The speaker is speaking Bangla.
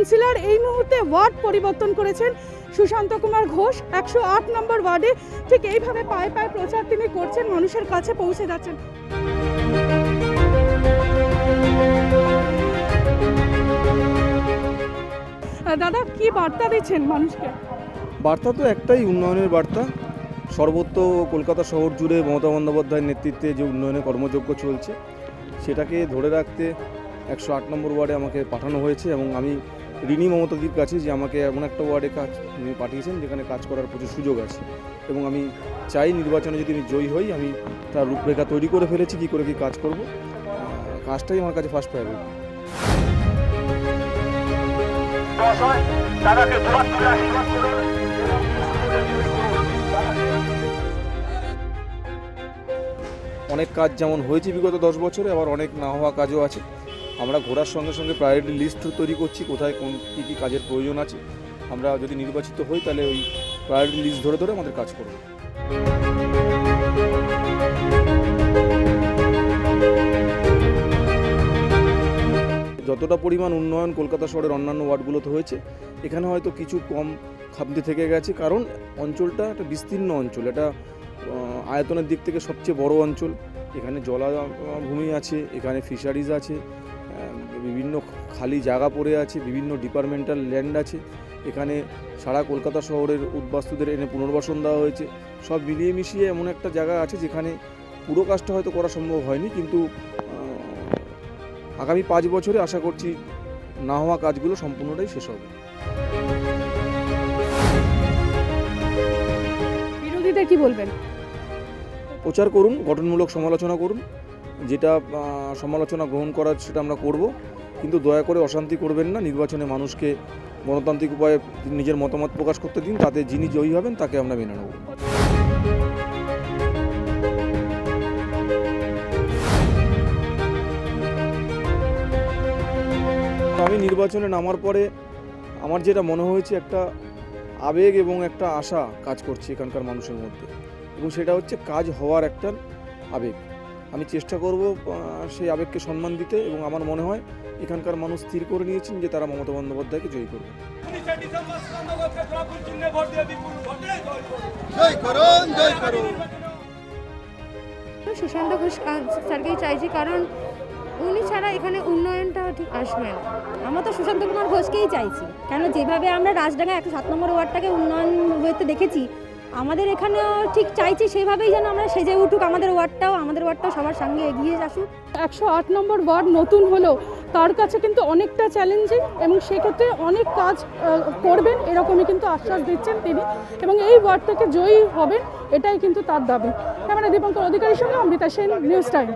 কাউন্সিলর এই মুহূর্তে ওয়ার্ড পরিবর্তন করেছেন সুশান্ত কুমার ঘোষ 108 নম্বর ওয়ার্ডে ঠিক এইভাবে পায়ে পায়ে প্রচার তিনি করছেন, মানুষের কাছে পৌঁছে যাচ্ছেন। দাদা, কি বার্তা দিচ্ছেন মানুষকে? বার্তা তো একটাই, উন্নয়নের বার্তা। সর্বত্র কলকাতা শহর জুড়ে মমতা বন্দ্যোপাধ্যায়ের নেতৃত্বে যে উন্নয়নের কর্মযজ্ঞ চলছে সেটাকে ধরে রাখতে 108 নম্বর ওয়ার্ডে আমাকে পাঠানো হয়েছে এবং আমি ঋণী মমতাদির কাছে যে আমাকে এমন একটা ওয়ার্ডে পাঠিয়েছেন যেখানে কাজ করার প্রচুর সুযোগ আছে এবং আমি চাই নির্বাচনে যদি আমি জয়ী হই আমি তার রূপরেখা তৈরি করে ফেলেছি, কী করে কী কাজ করব। কাজটাই আমার কাছে ফার্স্ট প্রায়োরিটি। অনেক কাজ যেমন হয়েছে বিগত 10 বছরে, আবার অনেক না হওয়া কাজও আছে। আমরা ঘোরার সঙ্গে সঙ্গে প্রায়োরিটি লিস্ট তৈরি করছি, কোথায় কোন কী কাজের প্রয়োজন আছে। আমরা যদি নির্বাচিত হই তাহলে ওই প্রায়োরিটি লিস্ট ধরে ধরে আমাদের কাজ করব। যতটা পরিমাণ উন্নয়ন কলকাতা শহরের অন্যান্য ওয়ার্ডগুলোতে হয়েছে এখানে হয়তো কিছু কম খামতি থেকে গেছে, কারণ অঞ্চলটা একটা বিস্তীর্ণ অঞ্চল, এটা আয়তনের দিক থেকে সবচেয়ে বড় অঞ্চল। এখানে জলাভূমি আছে, এখানে ফিশারিজ আছে, বিভিন্ন খালি জায়গা পড়ে আছে, বিভিন্ন ডিপার্টমেন্টাল ল্যান্ড আছে। এখানে সারা কলকাতা শহরের উদ্বাস্তুদের এনে পুনর্বাসন দেওয়া হয়েছে। সব মিলিয়ে মিশিয়ে এমন একটা জায়গা আছে যেখানে পুরো কাজটা হয়তো করা সম্ভব হয়নি, কিন্তু আগামী 5 বছরে আশা করছি না হওয়া কাজগুলো সম্পূর্ণটাই শেষ হবে। বিরোধীদের কি বলবেন? প্রচার করুন, গঠনমূলক সমালোচনা করুন, যেটা সমালোচনা গ্রহণ করার সেটা আমরা করব, কিন্তু দয়া করে অশান্তি করবেন না। নির্বাচনে মানুষকে গণতান্ত্রিক উপায়ে নিজের মতামত প্রকাশ করতে দিন, তাতে যিনি জয়ী হবেন তাকে আমরা মেনে নেব। আমি নির্বাচনে নামার পরে আমার যেটা মনে হয়েছে একটা আবেগ এবং একটা আশা কাজ করছে এখানকার মানুষের মধ্যে, এবং সেটা হচ্ছে কাজ হওয়ার একটা আবেগ। আমি চেষ্টা করব সেই আবেগকে সম্মান দিতে, এবং আমার মনে হয় এখানকার মানুষ স্থির করে নিয়েছেন যে তারা মমতা বন্দ্যোপাধ্যায়কে জয়ী করবে। সুশান্ত ঘোষ স্যারকেই চাইছি, কারণ উনি ছাড়া এখানে উন্নয়নটা ঠিক আসবে না। আমরা তো সুশান্ত কুমার ঘোষকেই চাইছি, কেন যেভাবে আমরা রাজডাঙ্গা 107 নম্বর ওয়ার্ডটাকে উন্নয়ন হতে দেখেছি, আমাদের এখানেও ঠিক চাইছি সেভাবেই যেন আমরা সেজে উঠুক আমাদের ওয়ার্ডটাও সবার সঙ্গে এগিয়ে আসুক। 108 নম্বর ওয়ার্ড নতুন হলেও তার কাছে কিন্তু অনেকটা চ্যালেঞ্জিং, এবং সেক্ষেত্রে অনেক কাজ করবেন এরকমই কিন্তু আশ্বাস দিচ্ছেন তিনি, এবং এই ওয়ার্ড থেকে জয়ী হবেন এটাই কিন্তু তার দাবি। ক্যামেরা দীপঙ্কর অধিকারীর সঙ্গে অমৃতা সেন, নিউজ টাইম।